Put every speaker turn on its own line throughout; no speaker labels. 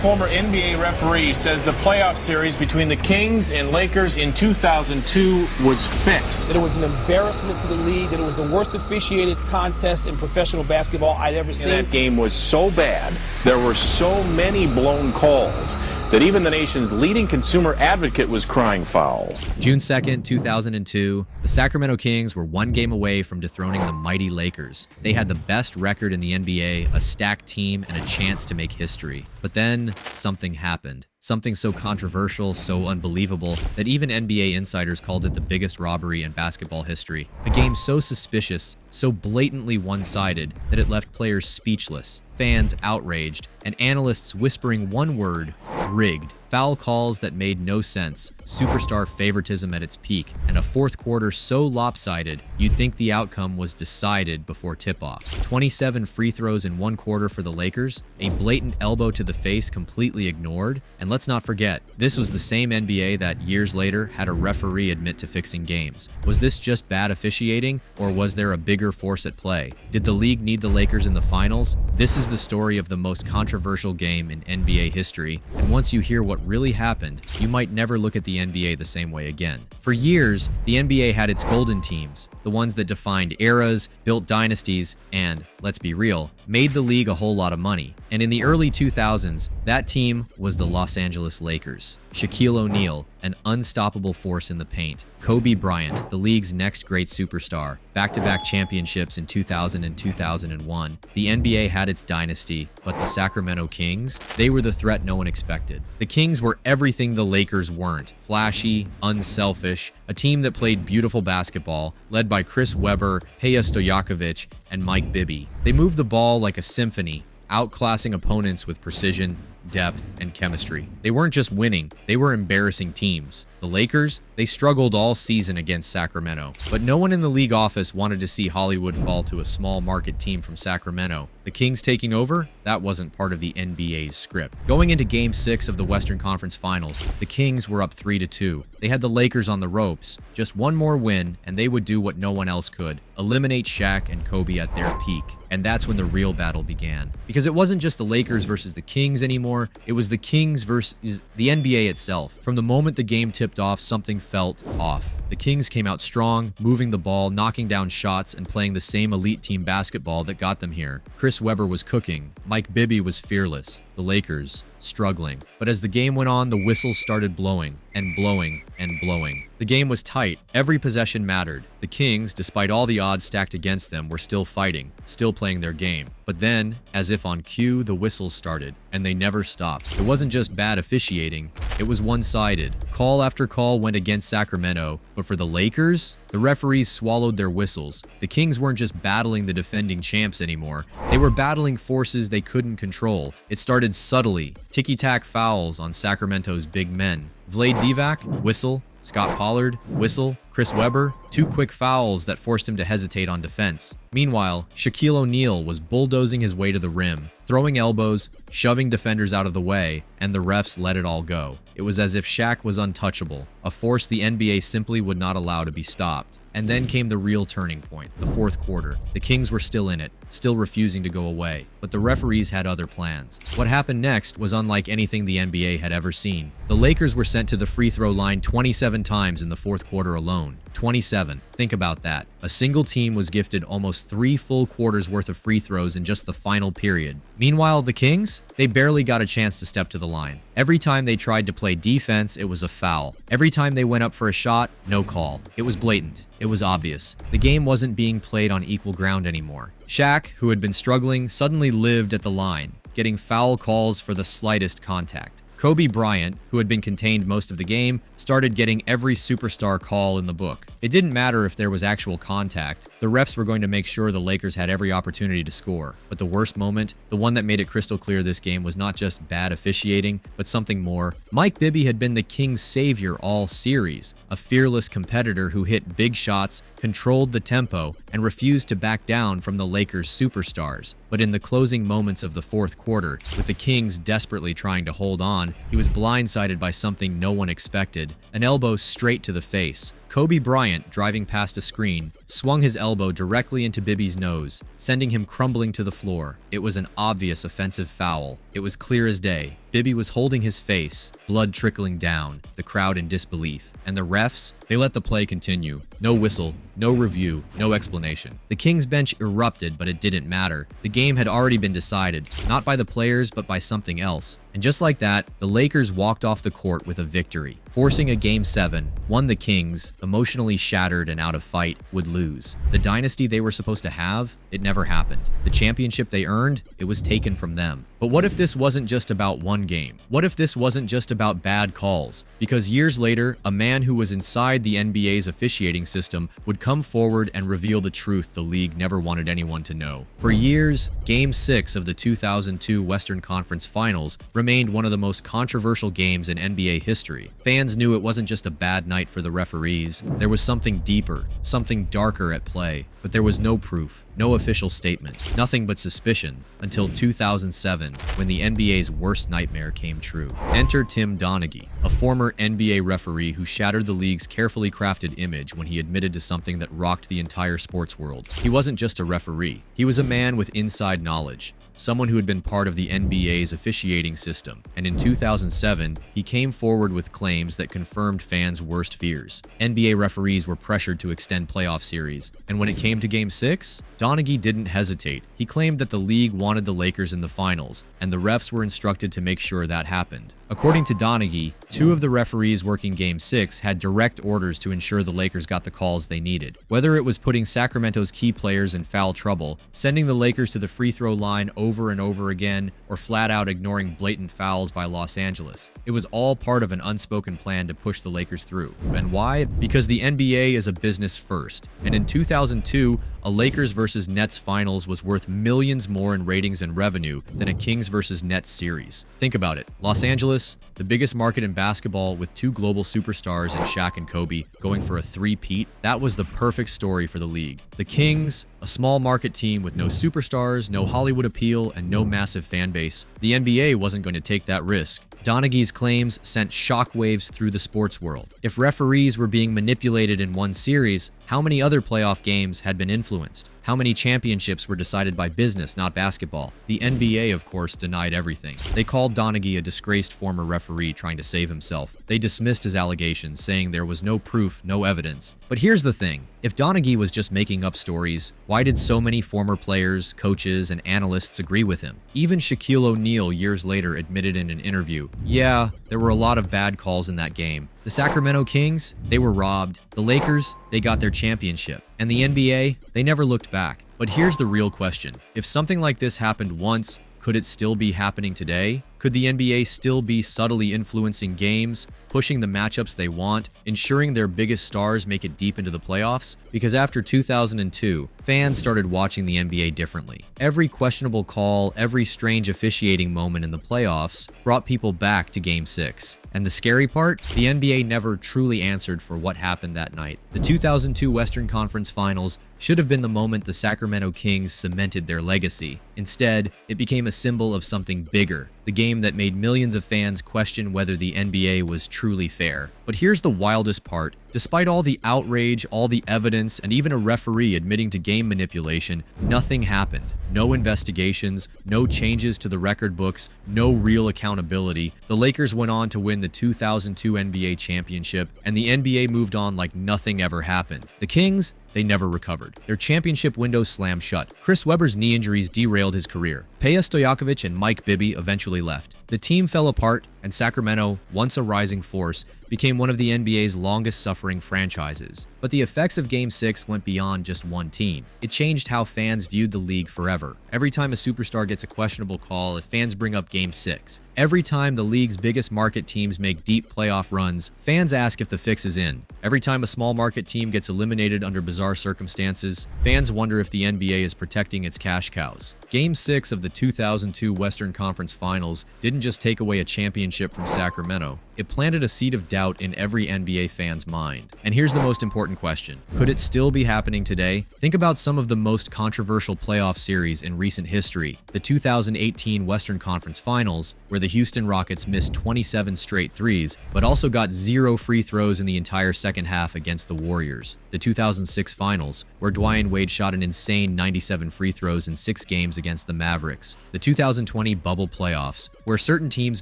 former NBA referee, says the playoff series between the Kings and Lakers in 2002 was fixed.
That it was an embarrassment to the league, that it was the worst officiated contest in professional basketball I'd ever seen.
That game was so bad, there were so many blown calls, that even the nation's leading consumer advocate was crying foul.
June 2nd, 2002, the Sacramento Kings were one game away from dethroning the mighty Lakers. They had the best record in the NBA, a stacked team, and a chance to make history. But then, something happened. Something so controversial, so unbelievable, that even NBA insiders called it the biggest robbery in basketball history. A game so suspicious, so blatantly one-sided, that it left players speechless, fans outraged, and analysts whispering one word: rigged. Foul calls that made no sense, superstar favoritism at its peak, and a fourth quarter so lopsided, you'd think the outcome was decided before tip-off. 27 free throws in one quarter for the Lakers, a blatant elbow to the face completely ignored, and let's not forget, this was the same NBA that years later had a referee admit to fixing games. Was this just bad officiating, or was there a bigger force at play? Did the league need the Lakers in the finals? This is the story of the most controversial game in NBA history, and once you hear what really happened, you might never look at the NBA the same way again. For years, the NBA had its golden teams, the ones that defined eras, built dynasties, and, let's be real, made the league a whole lot of money. And in the early 2000s, that team was the Los Angeles Lakers. Shaquille O'Neal, an unstoppable force in the paint. Kobe Bryant, the league's next great superstar. Back-to-back championships in 2000 and 2001. The NBA had its dynasty, but the Sacramento Kings, they were the threat no one expected. The Kings were everything the Lakers weren't. Flashy, unselfish, a team that played beautiful basketball, led by Chris Webber, Peja Stojakovic, and Mike Bibby. They moved the ball like a symphony, outclassing opponents with precision, depth, and chemistry. They weren't just winning, they were embarrassing teams. The Lakers, they struggled all season against Sacramento, but no one in the league office wanted to see Hollywood fall to a small market team from Sacramento. The Kings taking over? That wasn't part of the NBA's script. Going into Game 6 of the Western Conference Finals, the Kings were up 3-2. They had the Lakers on the ropes. Just one more win, and they would do what no one else could: eliminate Shaq and Kobe at their peak. And that's when the real battle began. Because it wasn't just the Lakers versus the Kings anymore, it was the Kings versus the NBA itself. From the moment the game tipped off, something felt off. The Kings came out strong, moving the ball, knocking down shots, and playing the same elite team basketball that got them here. Chris Webber was cooking. Mike Bibby was fearless. The Lakers, struggling. But as the game went on, the whistles started blowing, and blowing, and blowing. The game was tight. Every possession mattered. The Kings, despite all the odds stacked against them, were still fighting, still playing their game. But then, as if on cue, the whistles started, and they never stopped. It wasn't just bad officiating, it was one-sided. Call after call went against Sacramento, but for the Lakers, the referees swallowed their whistles. The Kings weren't just battling the defending champs anymore, they were battling forces they couldn't control. It started subtly, ticky-tack fouls on Sacramento's big men. Vlade Divac, whistle. Scott Pollard, whistle. Chris Webber, 2 quick fouls that forced him to hesitate on defense. Meanwhile, Shaquille O'Neal was bulldozing his way to the rim, throwing elbows, shoving defenders out of the way, and the refs let it all go. It was as if Shaq was untouchable, a force the NBA simply would not allow to be stopped. And then came the real turning point, the fourth quarter. The Kings were still in it, still refusing to go away, but the referees had other plans. What happened next was unlike anything the NBA had ever seen. The Lakers were sent to the free throw line 27 times in the fourth quarter alone. 27. Think about that. A single team was gifted almost 3 full quarters worth of free throws in just the final period. Meanwhile, the Kings, they barely got a chance to step to the line. Every time they tried to play defense, it was a foul. Every time they went up for a shot, no call. It was blatant. It was obvious. The game wasn't being played on equal ground anymore. Shaq, who had been struggling, suddenly lived at the line, getting foul calls for the slightest contact. Kobe Bryant, who had been contained most of the game, started getting every superstar call in the book. It didn't matter if there was actual contact. The refs were going to make sure the Lakers had every opportunity to score. But the worst moment, the one that made it crystal clear this game was not just bad officiating, but something more. Mike Bibby had been the Kings' savior all series, a fearless competitor who hit big shots, controlled the tempo, and refused to back down from the Lakers' superstars. But in the closing moments of the fourth quarter, with the Kings desperately trying to hold on, he was blindsided by something no one expected: an elbow straight to the face. Kobe Bryant, driving past a screen, swung his elbow directly into Bibby's nose, sending him crumbling to the floor. It was an obvious offensive foul. It was clear as day. Bibby was holding his face, blood trickling down, the crowd in disbelief. And the refs, they let the play continue. No whistle, no review, no explanation. The Kings bench erupted, but it didn't matter. The game had already been decided, not by the players, but by something else. And just like that, the Lakers walked off the court with a victory, forcing a Game 7, one the Kings, emotionally shattered and out of fight, would lose. The dynasty they were supposed to have, it never happened. The championship they earned, it was taken from them. But what if this wasn't just about one game? What if this wasn't just about bad calls? Because years later, a man who was inside the NBA's officiating system would come forward and reveal the truth the league never wanted anyone to know. For years, Game 6 of the 2002 Western Conference Finals remained one of the most controversial games in NBA history. Fans knew it wasn't just a bad night for the referees. There was something deeper, something darker at play. But there was no proof, no official statement, nothing but suspicion, until 2007, when the NBA's worst nightmare came true. Enter Tim Donaghy, a former NBA referee who shattered the league's carefully crafted image when he admitted to something that rocked the entire sports world. He wasn't just a referee. He was a man with inside knowledge, someone who had been part of the NBA's officiating system, and in 2007, he came forward with claims that confirmed fans' worst fears. NBA referees were pressured to extend playoff series, and when it came to Game 6, Donaghy didn't hesitate. He claimed that the league wanted the Lakers in the finals, and the refs were instructed to make sure that happened. According to Donaghy, two of the referees working Game 6 had direct orders to ensure the Lakers got the calls they needed. Whether it was putting Sacramento's key players in foul trouble, sending the Lakers to the free throw line over and over again, or flat out ignoring blatant fouls by Los Angeles, it was all part of an unspoken plan to push the Lakers through. And why? Because the NBA is a business first. And in 2002, a Lakers versus Nets finals was worth millions more in ratings and revenue than a Kings versus Nets series. Think about it. Los Angeles, the biggest market in basketball with two global superstars in Shaq and Kobe going for a three-peat, that was the perfect story for the league. The Kings, a small market team with no superstars, no Hollywood appeal, and no massive fan base. The NBA wasn't going to take that risk. Donaghy's claims sent shockwaves through the sports world. If referees were being manipulated in one series, how many other playoff games had been influenced? How many championships were decided by business, not basketball? The NBA, of course, denied everything. They called Donaghy a disgraced former referee trying to save himself. They dismissed his allegations, saying there was no proof, no evidence. But here's the thing. If Donaghy was just making up stories, why did so many former players, coaches, and analysts agree with him? Even Shaquille O'Neal years later admitted in an interview, yeah, there were a lot of bad calls in that game. The Sacramento Kings, they were robbed. The Lakers, they got their championship. And the NBA, they never looked back. But here's the real question. If something like this happened once, could it still be happening today? Could the NBA still be subtly influencing games, pushing the matchups they want, ensuring their biggest stars make it deep into the playoffs? Because after 2002, fans started watching the NBA differently. Every questionable call, every strange officiating moment in the playoffs brought people back to Game 6. And the scary part? The NBA never truly answered for what happened that night. The 2002 Western Conference Finals should have been the moment the Sacramento Kings cemented their legacy. Instead, it became a symbol of something bigger, the game that made millions of fans question whether the NBA was truly fair. But here's the wildest part. Despite all the outrage, all the evidence, and even a referee admitting to game manipulation, nothing happened. No investigations, no changes to the record books, no real accountability. The Lakers went on to win the 2002 NBA championship, and the NBA moved on like nothing ever happened. The Kings, they never recovered. Their championship window slammed shut. Chris Webber's knee injuries derailed his career. Peja Stojakovic and Mike Bibby eventually left. The team fell apart, and Sacramento, once a rising force, became one of the NBA's longest-suffering franchises. But the effects of Game 6 went beyond just one team. It changed how fans viewed the league forever. Every time a superstar gets a questionable call, fans bring up Game 6. Every time the league's biggest market teams make deep playoff runs, fans ask if the fix is in. Every time a small market team gets eliminated under bizarre circumstances, fans wonder if the NBA is protecting its cash cows. Game 6 of the 2002 Western Conference Finals didn't just take away a championship championship from Sacramento, it planted a seed of doubt in every NBA fan's mind. And here's the most important question. Could it still be happening today? Think about some of the most controversial playoff series in recent history. The 2018 Western Conference Finals, where the Houston Rockets missed 27 straight threes, but also got 0 free throws in the entire second half against the Warriors. The 2006 Finals, where Dwyane Wade shot an insane 97 free throws in 6 games against the Mavericks. The 2020 Bubble Playoffs, where certain teams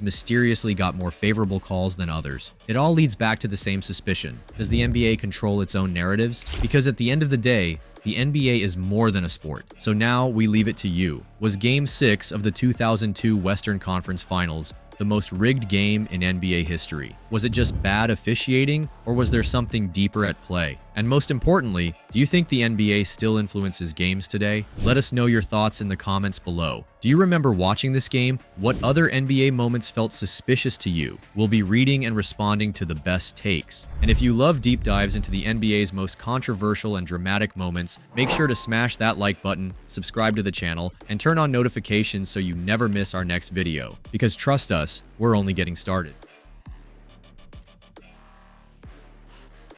mysteriously got more favorable calls than others. It all leads back to the same suspicion. Does the NBA control its own narratives? Because at the end of the day, the NBA is more than a sport. So now we leave it to you. Was Game 6 of the 2002 Western Conference Finals the most rigged game in NBA history? Was it just bad officiating, or was there something deeper at play? And most importantly, do you think the NBA still influences games today? Let us know your thoughts in the comments below. Do you remember watching this game? What other NBA moments felt suspicious to you? We'll be reading and responding to the best takes. And if you love deep dives into the NBA's most controversial and dramatic moments, make sure to smash that like button, subscribe to the channel, and turn on notifications so you never miss our next video. Because trust us, we're only getting started.